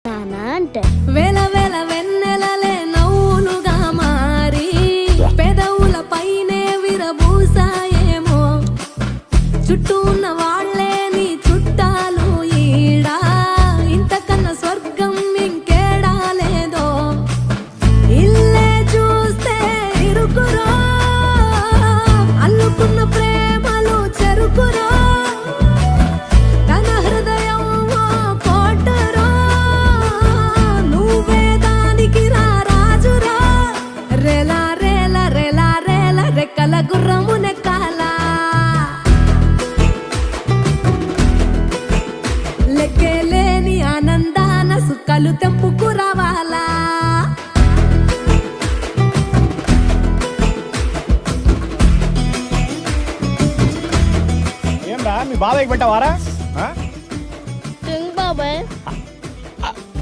నానా అంటే వేల వేల వెన్నెలలే నవ్వులుగా మారి పెదవుల పైనే విరబూసాయేమో చుట్టూ ఉన్న వాళ్ళే నీ చుట్టాలు ఈడా ఇంతకన్నా స్వర్గం ఇంకేడా లేదో ఇల్లే చూస్తే ఇరుకురో అల్లుకున్న ప్రేమలు చెరుకురో తన హృదయం ఓ కోటరో నువ్వే దానికి రాజురా రేలా రేలా రేలా రేలా రెక్కల గుర్రము నెక్కాల లెక్కేలేని ఆనందాన సుక్కలు తెంపుకు రావాలా ఏం రా మీ బాబాయ్కి పెట్టావారా?